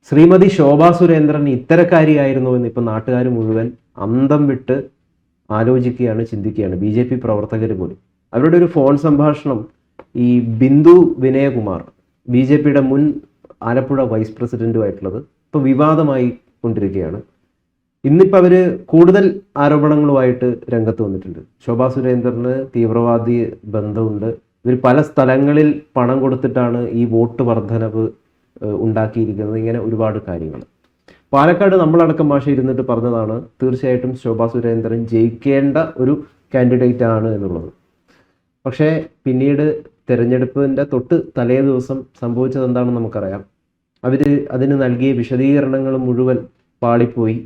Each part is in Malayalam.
ശ്രീമതി ശോഭാ സുരേന്ദ്രൻ ഇത്തരക്കാരിയായിരുന്നു എന്ന് ഇപ്പം നാട്ടുകാർ മുഴുവൻ അന്തം വിട്ട് ആലോചിക്കുകയാണ്, ചിന്തിക്കുകയാണ്. ബി ജെ പി പ്രവർത്തകർ പോലും. അവരുടെ ഒരു ഫോൺ സംഭാഷണം ഈ ബിന്ദു വിനയകുമാർ, ബി ജെ പിയുടെ മുൻ ആലപ്പുഴ വൈസ് പ്രസിഡന്റുമായിട്ടുള്ളത് ഇപ്പം വിവാദമായി കൊണ്ടിരിക്കുകയാണ്. ഇന്നിപ്പോൾ അവർ കൂടുതൽ ആരോപണങ്ങളുമായിട്ട് രംഗത്ത് വന്നിട്ടുണ്ട്. ശോഭാ സുരേന്ദ്രന് തീവ്രവാദി ബന്ധമുണ്ട്, ഇവർ പല സ്ഥലങ്ങളിൽ പണം കൊടുത്തിട്ടാണ് ഈ വോട്ട് വർധനവ് ഉണ്ടാക്കിയിരിക്കുന്നത്, ഇങ്ങനെ ഒരുപാട് കാര്യങ്ങൾ. പാലക്കാട് നമ്മളടക്കം ഭാഷ ഇരുന്നിട്ട് പറഞ്ഞതാണ് തീർച്ചയായിട്ടും ശോഭാ സുരേന്ദ്രൻ ജയിക്കേണ്ട ഒരു കാൻഡിഡേറ്റ് ആണ് എന്നുള്ളത്. പക്ഷേ പിന്നീട് തെരഞ്ഞെടുപ്പിൻ്റെ തൊട്ട് തലേ ദിവസം സംഭവിച്ചത് എന്താണെന്ന് നമുക്കറിയാം. അവർ അതിന് നൽകിയ വിശദീകരണങ്ങൾ മുഴുവൻ പാളിപ്പോയി,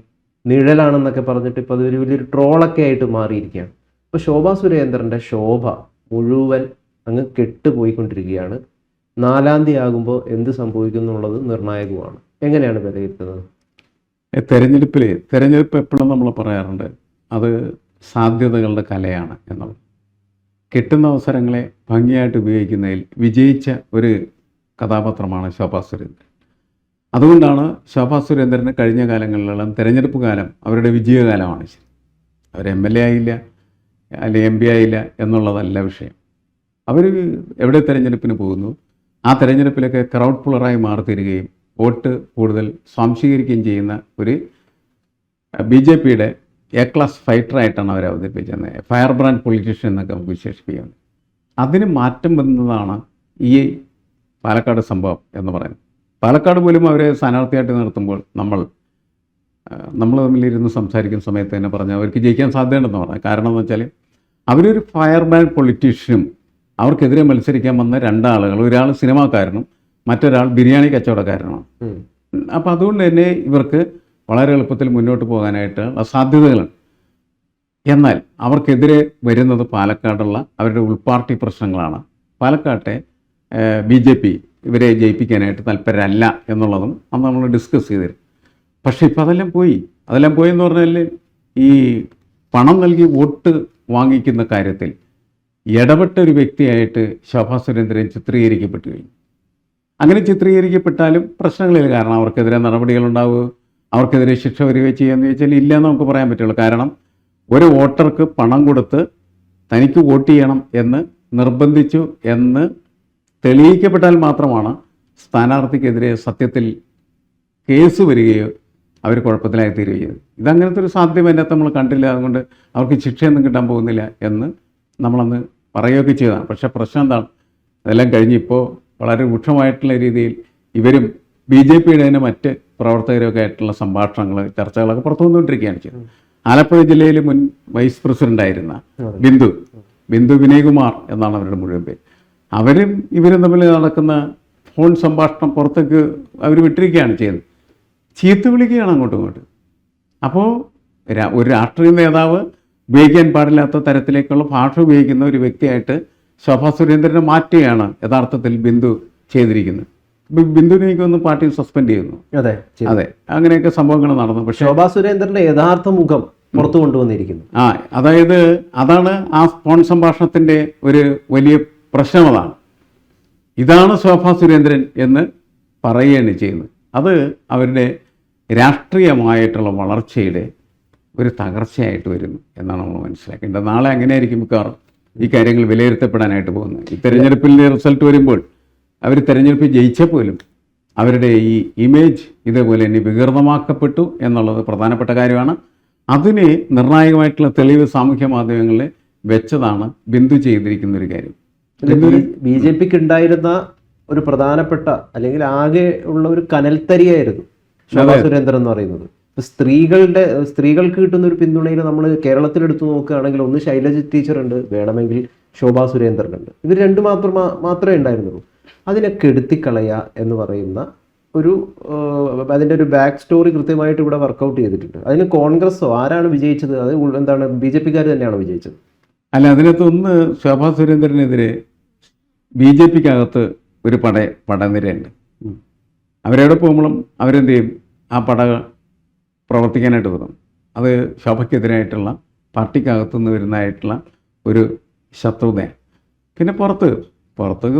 നിഴലാണെന്നൊക്കെ പറഞ്ഞിട്ട് ഇപ്പോൾ അതൊരു വലിയൊരു ട്രോളൊക്കെ ആയിട്ട് മാറിയിരിക്കുകയാണ്. ഇപ്പോൾ ശോഭാ സുരേന്ദ്രൻ്റെ ശോഭ മുഴുവൻ അങ്ങ് കെട്ടുപോയിക്കൊണ്ടിരിക്കുകയാണ്. 4-ാം തീയതി ആകുമ്പോൾ എന്ത് സംഭവിക്കും എന്നുള്ളത് നിർണായകമാണ്. എങ്ങനെയാണ് വിലയിരുത്തുന്നത്? തെരഞ്ഞെടുപ്പ് എപ്പോഴും നമ്മൾ പറയാറുണ്ട് അത് സാധ്യതകളുടെ കലയാണ് എന്നുള്ളത്. കിട്ടുന്ന അവസരങ്ങളെ ഭംഗിയായിട്ട് ഉപയോഗിക്കുന്നതിൽ വിജയിച്ച ഒരു കഥാപാത്രമാണ് ശോഭാ സുരേന്ദ്രൻ. അതുകൊണ്ടാണ് ശോഭാ സുരേന്ദ്രന് കഴിഞ്ഞ കാലങ്ങളിലെല്ലാം തെരഞ്ഞെടുപ്പ് കാലം അവരുടെ വിജയകാലമാണ്. ശരി, അവർ MLA ആയില്ല, അല്ലെങ്കിൽ MP ആയില്ല എന്നുള്ളതല്ല വിഷയം. അവർ എവിടെ തെരഞ്ഞെടുപ്പിന് പോകുന്നു ആ തെരഞ്ഞെടുപ്പിലൊക്കെ ക്രൗഡ് പുള്ളറായി മാറിത്തീരുകയും വോട്ട് കൂടുതൽ സ്വാംശീകരിക്കുകയും ചെയ്യുന്ന ഒരു BJPയുടെ A-ക്ലാസ് ഫൈറ്ററായിട്ടാണ് അവർ അവതരിപ്പിച്ചത്. ഫയർ ബ്രാൻഡ് പൊളിറ്റീഷ്യൻ എന്നൊക്കെ നമുക്ക് വിശേഷിപ്പിക്കുന്നത്. അതിന് മാറ്റം വന്നതാണ് ഈ പാലക്കാട് സംഭവം എന്ന് പറയുന്നത്. പാലക്കാട് പോലും അവരെ സ്ഥാനാർത്ഥിയായിട്ട് നിർത്തുമ്പോൾ നമ്മൾ തമ്മിലിരുന്ന് സംസാരിക്കുന്ന സമയത്ത് തന്നെ പറഞ്ഞാൽ അവർക്ക് ജയിക്കാൻ സാധ്യതയുണ്ടെന്ന് പറഞ്ഞു. കാരണം എന്ന് വെച്ചാൽ അവരൊരു ഫയർ ബ്രാൻഡ് പൊളിറ്റീഷ്യനും അവർക്കെതിരെ മത്സരിക്കാൻ വന്ന രണ്ടാളുകൾ, ഒരാൾ സിനിമാക്കാരനും മറ്റൊരാൾ ബിരിയാണി കച്ചവടക്കാരനാണ്. അപ്പോൾ അതുകൊണ്ട് തന്നെ ഇവർക്ക് വളരെ എളുപ്പത്തിൽ മുന്നോട്ട് പോകാനായിട്ട് സാധ്യതകളുണ്ട്. എന്നാൽ അവർക്കെതിരെ വരുന്നത് പാലക്കാടുള്ള അവരുടെ ഉൾപാർട്ടി പ്രശ്നങ്ങളാണ്. പാലക്കാട്ടെ BJP ഇവരെ ജയിപ്പിക്കാനായിട്ട് താല്പര്യമല്ല എന്നുള്ളതും അന്ന് നമ്മൾ ഡിസ്കസ് ചെയ്തിരുന്നു. പക്ഷേ ഇപ്പോൾ അതെല്ലാം പോയെന്ന് പറഞ്ഞാൽ ഈ പണം നൽകി വോട്ട് വാങ്ങിക്കുന്ന കാര്യത്തിൽ ഇടപെട്ട ഒരു വ്യക്തിയായിട്ട് ശോഭാ സുരേന്ദ്രൻ ചിത്രീകരിക്കപ്പെട്ടു കഴിഞ്ഞു. അങ്ങനെ ചിത്രീകരിക്കപ്പെട്ടാലും പ്രശ്നങ്ങളില്ല. കാരണം അവർക്കെതിരെ നടപടികളുണ്ടാവുക, അവർക്കെതിരെ ശിക്ഷ വരികയോ ചെയ്യാമെന്ന് ചോദിച്ചാൽ ഇല്ല എന്ന് നമുക്ക് പറയാൻ പറ്റുള്ളൂ. കാരണം ഒരു വോട്ടർക്ക് പണം കൊടുത്ത് തനിക്ക് വോട്ട് ചെയ്യണം എന്ന് നിർബന്ധിച്ചു എന്ന് തെളിയിക്കപ്പെട്ടാൽ മാത്രമാണ് സ്ഥാനാർത്ഥിക്കെതിരെ സത്യത്തിൽ കേസ് വരികയോ അവർ കുഴപ്പത്തിലായി തീരുകയോ ചെയ്തത്. ഇതങ്ങനത്തെ ഒരു സാധ്യത അതിനകത്ത് നമ്മൾ കണ്ടില്ല. അതുകൊണ്ട് അവർക്ക് ശിക്ഷയൊന്നും കിട്ടാൻ പോകുന്നില്ല എന്ന് നമ്മളന്ന് പറയുകയൊക്കെ ചെയ്തതാണ്. പക്ഷേ പ്രശ്നം എന്താണ്, അതെല്ലാം കഴിഞ്ഞിപ്പോൾ വളരെ രൂക്ഷമായിട്ടുള്ള രീതിയിൽ ഇവരും BJPയുടെ തന്നെ മറ്റ് പ്രവർത്തകരൊക്കെ ആയിട്ടുള്ള സംഭാഷണങ്ങൾ, ചർച്ചകളൊക്കെ പുറത്തു വന്നുകൊണ്ടിരിക്കുകയാണ് ചെയ്തത്. ആലപ്പുഴ ജില്ലയിൽ മുൻ വൈസ് പ്രസിഡൻ്റായിരുന്ന ബിന്ദു വിനയകുമാർ എന്നാണ് അവരുടെ മുഴുവൻ പേര്. അവരും ഇവരും തമ്മിൽ നടക്കുന്ന ഫോൺ സംഭാഷണം പുറത്തേക്ക് അവർ വിട്ടിരിക്കുകയാണ് ചെയ്തത്. ചീത്ത വിളിക്കുകയാണ് അങ്ങോട്ടും ഇങ്ങോട്ടും. അപ്പോൾ ഒരു രാഷ്ട്രീയ നേതാവ് ഉപയോഗിക്കാൻ പാടില്ലാത്ത തരത്തിലേക്കുള്ള ഭാഷ ഉപയോഗിക്കുന്ന ഒരു വ്യക്തിയായിട്ട് ശോഭാ സുരേന്ദ്രനെ മാറ്റുകയാണ് യഥാർത്ഥത്തിൽ ബിന്ദു ചെയ്തിരിക്കുന്നത്. ബിന്ദുവിനെ എനിക്കൊന്ന് പാർട്ടി സസ്പെൻഡ് ചെയ്യുന്നു. അതെ, അങ്ങനെയൊക്കെ സംഭവങ്ങൾ നടന്നു. പക്ഷേ ശോഭാ സുരേന്ദ്രന്റെ യഥാർത്ഥ മുഖം പുറത്തു കൊണ്ടുവന്നിരിക്കുന്നു. അതായത് അതാണ് ആ ഫോൺ സംഭാഷണത്തിൻ്റെ ഒരു വലിയ പ്രശ്നം. ഇതാണ് ശോഭാ സുരേന്ദ്രൻ എന്ന് പറയുകയാണ് ചെയ്യുന്നത്. അത് അവരുടെ രാഷ്ട്രീയമായിട്ടുള്ള വളർച്ചയുടെ ഒരു തകർച്ചയായിട്ട് വരുന്നു എന്നാണ് നമ്മൾ മനസ്സിലാക്കേണ്ടത്. നാളെ അങ്ങനെയായിരിക്കും മിക്കവാറും ഈ കാര്യങ്ങൾ വിലയിരുത്തപ്പെടാനായിട്ട് പോകുന്നത്. ഈ തെരഞ്ഞെടുപ്പിൻ്റെ റിസൾട്ട് വരുമ്പോൾ അവർ തെരഞ്ഞെടുപ്പിൽ ജയിച്ച പോലും അവരുടെ ഈ ഇമേജ് ഇതേപോലെ തന്നെ വികൃതമാക്കപ്പെട്ടു എന്നുള്ളത് പ്രധാനപ്പെട്ട കാര്യമാണ്. അതിന് നിർണായകമായിട്ടുള്ള തെളിവ് സാമൂഹ്യ മാധ്യമങ്ങളിൽ വെച്ചതാണ് ബിന്ദു ചെയ്തിരിക്കുന്ന ഒരു കാര്യം. BJPക്ക് ഉണ്ടായിരുന്ന ഒരു പ്രധാനപ്പെട്ട അല്ലെങ്കിൽ ആകെ ഉള്ള ഒരു കനൽത്തരിയായിരുന്നു ശോഭാ സുരേന്ദ്രൻ എന്ന് പറയുന്നത്. സ്ത്രീകൾക്ക് കിട്ടുന്ന ഒരു പിന്തുണയിൽ നമ്മൾ കേരളത്തിലെടുത്ത് നോക്കുകയാണെങ്കിൽ ഒന്ന് ശൈലജ ടീച്ചറുണ്ട്, വേണമെങ്കിൽ ശോഭാ സുരേന്ദ്രനുണ്ട്. ഇവർ രണ്ട് മാത്രമേ ഉണ്ടായിരുന്നുള്ളൂ. അതിനെ കെടുത്തിക്കളയുക എന്ന് പറയുന്ന അതിൻ്റെ ഒരു ബാക്ക് സ്റ്റോറി കൃത്യമായിട്ട് ഇവിടെ വർക്കൗട്ട് ചെയ്തിട്ടുണ്ട്. അതിന് കോൺഗ്രസ്സോ ആരാണ് വിജയിച്ചത്? അത് എന്താണ് BJPക്കാർ തന്നെയാണോ വിജയിച്ചത്? അല്ല, അതിനകത്ത് ഒന്ന് ശോഭാ സുരേന്ദ്രനെതിരെ BJPക്കകത്ത് ഒരു പടനിരയുണ്ട്. അവരെവിടെ പോകുമ്പോഴും അവരെന്ത് ചെയ്യും, ആ പട പ്രവർത്തിക്കാനായിട്ട് തുടങ്ങും. അത് ശോഭയ്ക്കെതിരായിട്ടുള്ള പാർട്ടിക്കകത്തുനിന്ന് വരുന്നതായിട്ടുള്ള ഒരു ശത്രുതയാണ്. പിന്നെ പുറത്ത്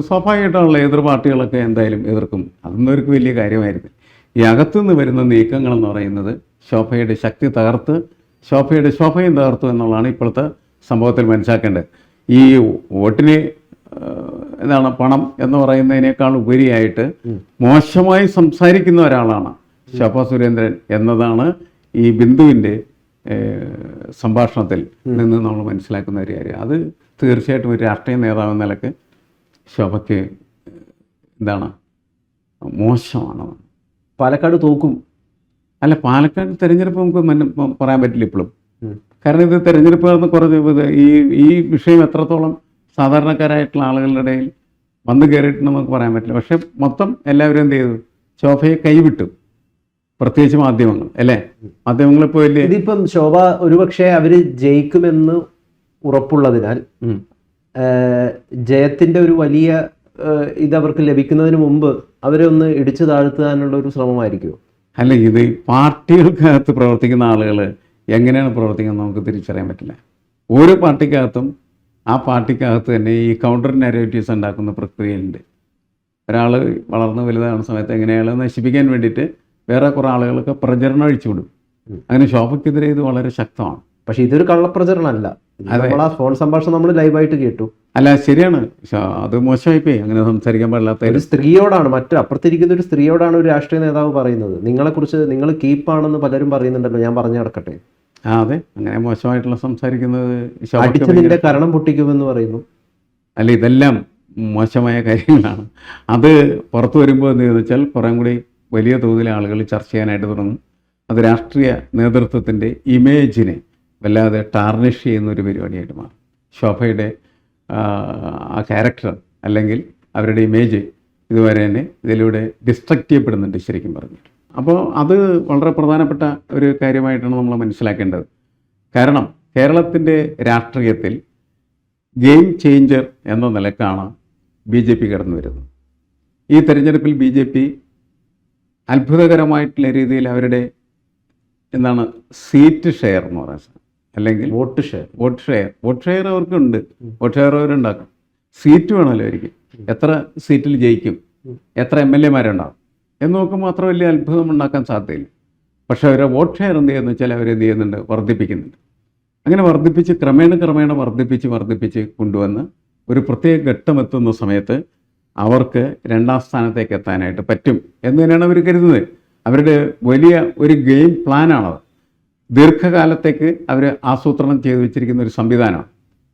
സ്വാഭാവികമായിട്ടുള്ള എതിർ പാർട്ടികളൊക്കെ എന്തായാലും എതിർക്കും. അതൊന്നും അവർക്ക് വലിയ കാര്യമായിരുന്നു. ഈ അകത്തുനിന്ന് വരുന്ന നീക്കങ്ങളെന്ന് പറയുന്നത് ശോഭയുടെ ശക്തി തകർത്ത് ശോഭയും തകർത്തു എന്നുള്ളതാണ് ഇപ്പോഴത്തെ സംഭവത്തിൽ മനസ്സിലാക്കേണ്ടത്. ഈ വോട്ടിന് എന്താണ് പണം എന്ന് പറയുന്നതിനേക്കാൾ ഉപരിയായിട്ട് മോശമായി സംസാരിക്കുന്ന ഒരാളാണ് ശോഭാ സുരേന്ദ്രൻ എന്നതാണ് ഈ ബിന്ദുവിൻ്റെ സംഭാഷണത്തിൽ നിന്ന് നമ്മൾ മനസ്സിലാക്കുന്ന ഒരു കാര്യം. അത് തീർച്ചയായിട്ടും ഒരു രാഷ്ട്രീയ നേതാവ് എന്ന നിലക്ക് ശോഭയ്ക്ക് എന്താണ് മോശമാണ്. പാലക്കാട് തോക്കും. അല്ല, പാലക്കാട് തെരഞ്ഞെടുപ്പ് നമുക്ക് പറയാൻ പറ്റില്ല ഇപ്പോഴും. കാരണം ഇത് തെരഞ്ഞെടുപ്പ് നടന്ന് കുറച്ച് ഈ വിഷയം എത്രത്തോളം സാധാരണക്കാരായിട്ടുള്ള ആളുകളുടെ ഇടയിൽ വന്നു കയറിയിട്ടുണ്ടെന്ന് നമുക്ക് പറയാൻ പറ്റില്ല. പക്ഷെ മൊത്തം എല്ലാവരും എന്ത് ചെയ്തു? ശോഭയെ കൈവിട്ടു. പ്രത്യേകിച്ച് മാധ്യമങ്ങൾ അല്ലേ? മാധ്യമങ്ങളിപ്പോൾ വലിയ ഇതിപ്പം ശോഭ ഒരുപക്ഷെ അവര് ജയിക്കുമെന്ന് ഉറപ്പുള്ളതിനാൽ ജയത്തിന്റെ ഒരു വലിയ ഇത് അവർക്ക് ലഭിക്കുന്നതിന് മുമ്പ് അവരെ ഒന്ന് ഇടിച്ചു താഴ്ത്താനുള്ള ഒരു ശ്രമമായിരിക്കുമോ? അല്ല, ഇത് പാർട്ടികൾക്കകത്ത് പ്രവർത്തിക്കുന്ന ആളുകൾ എങ്ങനെയാണ് പ്രവർത്തിക്കുന്നത് നമുക്ക് തിരിച്ചറിയാൻ പറ്റില്ല. ഓരോ പാർട്ടിക്കകത്തും ആ പാർട്ടിക്കകത്ത് തന്നെ ഈ കൗണ്ടർ നാരേറ്റീവ്സ് ഉണ്ടാക്കുന്ന പ്രക്രിയയുണ്ട്. ഒരാൾ വളർന്ന് വലുതാകുന്ന സമയത്ത് എങ്ങനെയാണ് നശിപ്പിക്കാൻ വേണ്ടിയിട്ട് വേറെ കുറേ ആളുകൾക്ക് പ്രചരണം അഴിച്ചുവിടും. അങ്ങനെ ശോഭയ്ക്കെതിരെ ഇത് വളരെ ശക്തമാണ്. പക്ഷെ ഇതൊരു കള്ളപ്രചരണമല്ല. നമ്മൾ ആ ഫോൺ സംഭാഷണം നമ്മൾ ലൈവായിട്ട് കേട്ടു. അല്ല, ശരിയാണ്, അത് മോശമായിപ്പോയി. അങ്ങനെ സംസാരിക്കാൻ പാടില്ലാത്ത ഒരു സ്ത്രീയോടാണ്, അപ്പുറത്തിരിക്കുന്ന ഒരു സ്ത്രീയോടാണ് ഒരു രാഷ്ട്രീയ നേതാവ് പറയുന്നത്. നിങ്ങളെക്കുറിച്ച് നിങ്ങൾ കീപ്പാണെന്ന് പലരും പറയുന്നുണ്ടല്ലോ, ഞാൻ പറഞ്ഞു നടക്കട്ടെ. അതെ, അങ്ങനെ മോശമായിട്ടുള്ള സംസാരിക്കുന്നത് അടിച്ച് നിന്റെ കരണം പൊട്ടിക്കുമെന്ന് പറയുന്നു. അല്ല, ഇതെല്ലാം മോശമായ കാര്യങ്ങളാണ്. അത് പുറത്തു വരുമ്പോൾ എന്ത് വെച്ചാൽ കുറേ കൂടി വലിയ തോതിൽ ആളുകൾ ചർച്ച ചെയ്യാനായിട്ട് തുടങ്ങും. അത് രാഷ്ട്രീയ നേതൃത്വത്തിൻ്റെ ഇമേജിനെ വല്ലാതെ ടാർണിഷ് ചെയ്യുന്ന ഒരു പരിപാടിയായിട്ട് മാറും. ശോഭയുടെ ആ ക്യാരക്ടർ അല്ലെങ്കിൽ അവരുടെ ഇമേജ് ഇതുവരെ തന്നെ ഇതിലൂടെ ഡിസ്ട്രക്റ്റ് ചെയ്യപ്പെടുന്നുണ്ട് ശരിക്കും പറഞ്ഞു. അപ്പോൾ അത് വളരെ പ്രധാനപ്പെട്ട ഒരു കാര്യമായിട്ടാണ് നമ്മൾ മനസ്സിലാക്കേണ്ടത്. കാരണം കേരളത്തിൻ്റെ രാഷ്ട്രീയത്തിൽ ഗെയിം ചേഞ്ചർ എന്ന നിലക്കാണ് BJP കടന്നു വരുന്നത്. ഈ തെരഞ്ഞെടുപ്പിൽ BJP അത്ഭുതകരമായിട്ടുള്ള രീതിയിൽ അവരുടെ എന്താണ് സീറ്റ് ഷെയർ എന്ന് പറയുന്നത്, അല്ലെങ്കിൽ വോട്ട് ഷെയർ അവർക്കുണ്ട്. വോട്ട് ഷെയർ അവരുണ്ടാക്കും. സീറ്റ് വേണമല്ലോ അവർക്ക്. എത്ര സീറ്റിൽ ജയിക്കും, എത്ര MLA-മാരുണ്ടാകും എന്ന് നോക്കുമ്പോൾ അത്ര വലിയ അത്ഭുതം ഉണ്ടാക്കാൻ സാധ്യതയില്ല. പക്ഷേ അവരെ വോട്ട് ഷെയർ എന്ത് ചെയ്യുന്നു വെച്ചാൽ അവരെന്ത് ചെയ്യുന്നുണ്ട്? വർദ്ധിപ്പിക്കുന്നുണ്ട്. അങ്ങനെ വർദ്ധിപ്പിച്ച് ക്രമേണ വർദ്ധിപ്പിച്ച് കൊണ്ടുവന്ന് ഒരു പ്രത്യേക ഘട്ടമെത്തുന്ന സമയത്ത് അവർക്ക് രണ്ടാം സ്ഥാനത്തേക്ക് എത്താനായിട്ട് പറ്റും എന്ന് തന്നെയാണ് അവർ കരുതുന്നത്. അവരുടെ വലിയ ഒരു ഗെയിം പ്ലാനാണത്. ദീർഘകാലത്തേക്ക് അവർ ആസൂത്രണം ചെയ്തു വെച്ചിരിക്കുന്ന ഒരു സംവിധാനമാണ്.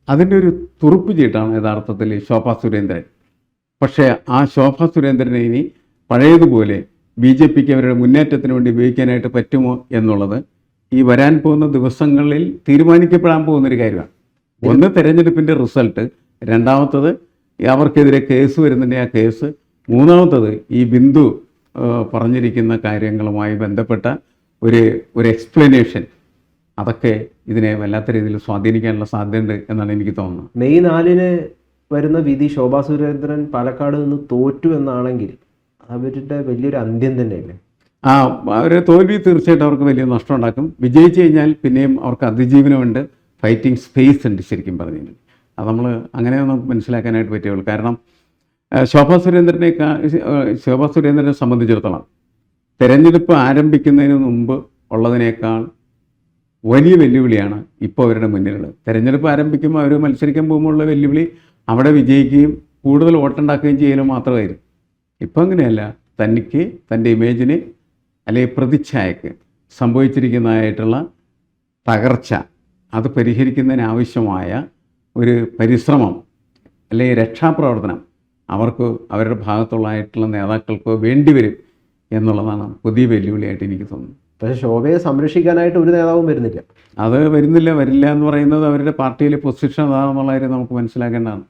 അതിൻ്റെ ഒരു തുറുപ്പ് ചീട്ടാണ് യഥാർത്ഥത്തിൽ ശോഭാ സുരേന്ദ്രൻ. പക്ഷേ ആ ശോഭാ സുരേന്ദ്രനെ ഇനി പഴയതുപോലെ BJPക്ക് അവരുടെ മുന്നേറ്റത്തിന് വേണ്ടി ഉപയോഗിക്കാനായിട്ട് പറ്റുമോ എന്നുള്ളത് ഈ വരാൻ പോകുന്ന ദിവസങ്ങളിൽ തീരുമാനിക്കപ്പെടാൻ പോകുന്നൊരു കാര്യമാണ്. ഒന്ന്, തെരഞ്ഞെടുപ്പിൻ്റെ റിസൾട്ട്. രണ്ടാമത്തത്, അവർക്കെതിരെ കേസ് വരുന്നുണ്ട്, ആ കേസ്. മൂന്നാമത്തത്, ഈ ബിന്ദു പറഞ്ഞിരിക്കുന്ന കാര്യങ്ങളുമായി ബന്ധപ്പെട്ട ഒരു എക്സ്പ്ലനേഷൻ. അതൊക്കെ ഇതിനെ വല്ലാത്ത രീതിയിൽ സ്വാധീനിക്കാനുള്ള സാധ്യതയുണ്ട് എന്നാണ് എനിക്ക് തോന്നുന്നത്. മെയ് 4-ന് വരുന്ന വിധി ശോഭാ സുരേന്ദ്രൻ പാലക്കാട് നിന്ന് തോറ്റു എന്നാണെങ്കിൽ അവരുടെ വലിയൊരു അന്ത്യം തന്നെയല്ലേ? അവർ തോൽവി തീർച്ചയായിട്ടും അവർക്ക് വലിയ നഷ്ടം ഉണ്ടാക്കും. വിജയിച്ചു കഴിഞ്ഞാൽ പിന്നെയും അവർക്ക് അതിജീവനമുണ്ട്, ഫൈറ്റിംഗ് സ്പേസ് ഉണ്ട് ശരിക്കും പറഞ്ഞു. അത് നമ്മൾ അങ്ങനെ നമുക്ക് മനസ്സിലാക്കാനായിട്ട് പറ്റുള്ളൂ. കാരണം ശോഭാ സുരേന്ദ്രനെ സംബന്ധിച്ചിടത്തോളം തെരഞ്ഞെടുപ്പ് ആരംഭിക്കുന്നതിന് മുമ്പ് ഉള്ളതിനേക്കാൾ വലിയ വെല്ലുവിളിയാണ് ഇപ്പോൾ അവരുടെ മുന്നിലുള്ളത്. തെരഞ്ഞെടുപ്പ് ആരംഭിക്കുമ്പോൾ അവർ മത്സരിക്കാൻ പോകുമ്പോൾ ഉള്ള വെല്ലുവിളി അവിടെ വിജയിക്കുകയും കൂടുതൽ വോട്ടുണ്ടാക്കുകയും ചെയ്യലും മാത്രമായിരുന്നു. ഇപ്പം അങ്ങനെയല്ല. തൻ്റെ ഇമേജിന് അല്ലെങ്കിൽ പ്രതിച്ഛായക്ക് സംഭവിച്ചിരിക്കുന്നതായിട്ടുള്ള തകർച്ച അത് പരിഹരിക്കുന്നതിനാവശ്യമായ ഒരു പരിശ്രമം അല്ലെങ്കിൽ രക്ഷാപ്രവർത്തനം അവർക്ക് അവരുടെ ഭാഗത്തുള്ളതായിട്ടുള്ള നേതാക്കൾക്ക് വേണ്ടിവരും എന്നുള്ളതാണ് പുതിയ വെല്ലുവിളിയായിട്ട് എനിക്ക് തോന്നുന്നു. പക്ഷേ ശോഭയെ സംരക്ഷിക്കാനായിട്ട് ഒരു നേതാവും വരുന്നില്ല. അത് വരില്ല എന്ന് പറയുന്നത് അവരുടെ പാർട്ടിയിലെ പൊസിഷൻ അതാണെന്നുള്ള കാര്യം നമുക്ക് മനസ്സിലാക്കേണ്ടതാണ്.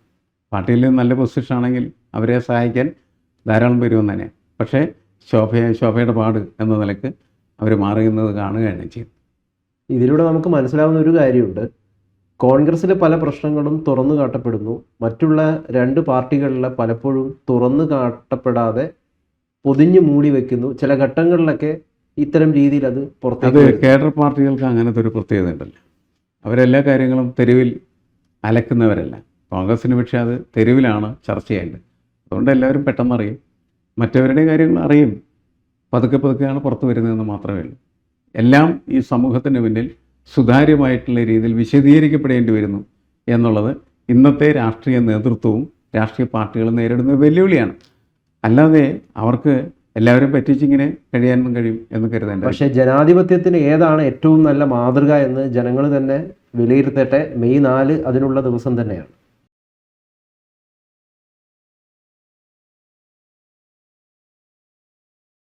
പാർട്ടിയിൽ നല്ല പൊസിഷൻ ആണെങ്കിൽ അവരെ സഹായിക്കാൻ ധാരാളം വരുമെന്ന് തന്നെ. പക്ഷേ ശോഭയുടെ പാട് എന്ന നിലക്ക് അവർ മാറുന്നത് കാണുകയാണ് ചെയ്യുന്നത്. ഇതിലൂടെ നമുക്ക് മനസ്സിലാവുന്ന ഒരു കാര്യമുണ്ട്. കോൺഗ്രസ്സിലെ പല പ്രശ്നങ്ങളും തുറന്നു കാട്ടപ്പെടുന്നു. മറ്റുള്ള രണ്ട് പാർട്ടികളിലെ പലപ്പോഴും തുറന്നു കാട്ടപ്പെടാതെ പൊതിഞ്ഞു മൂടി വെക്കുന്നു. ചില ഘട്ടങ്ങളിലൊക്കെ ഇത്തരം രീതിയിൽ അത് പുറത്തേക്ക്. കേഡർ പാർട്ടികൾക്ക് അങ്ങനത്തെ ഒരു പ്രത്യേകത ഉണ്ടല്ലോ. അവരെല്ലാ കാര്യങ്ങളും തെരുവിൽ അലക്കുന്നവരല്ല. കോൺഗ്രസ്സിന് പക്ഷേ അത് തെരുവിലാണ് ചർച്ച ചെയ്യേണ്ടത്. അതുകൊണ്ട് എല്ലാവരും പെട്ടെന്ന് അറിയും, മറ്റവരുടെ കാര്യങ്ങൾ അറിയും. പതുക്കെ പതുക്കെയാണ് പുറത്തു വരുന്നതെന്ന് മാത്രമേ ഉള്ളൂ. എല്ലാം ഈ സമൂഹത്തിന് മുന്നിൽ സുതാര്യമായിട്ടുള്ള രീതിയിൽ വിശദീകരിക്കപ്പെടേണ്ടി വരുന്നു എന്നുള്ളത് ഇന്നത്തെ രാഷ്ട്രീയ നേതൃത്വവും രാഷ്ട്രീയ പാർട്ടികളും നേരിടുന്ന വെല്ലുവിളിയാണ്. അല്ലാതെ അവർക്ക് എല്ലാവരും പറ്റിച്ചിങ്ങനെ കഴിയാനും കഴിയും എന്ന് കരുതേണ്ട. പക്ഷേ ജനാധിപത്യത്തിന് ഏതാണ് ഏറ്റവും നല്ല മാതൃക എന്ന് ജനങ്ങൾ തന്നെ വിലയിരുത്തട്ടെ. മെയ് 4 അതിനുള്ള ദിവസം തന്നെയാണ്.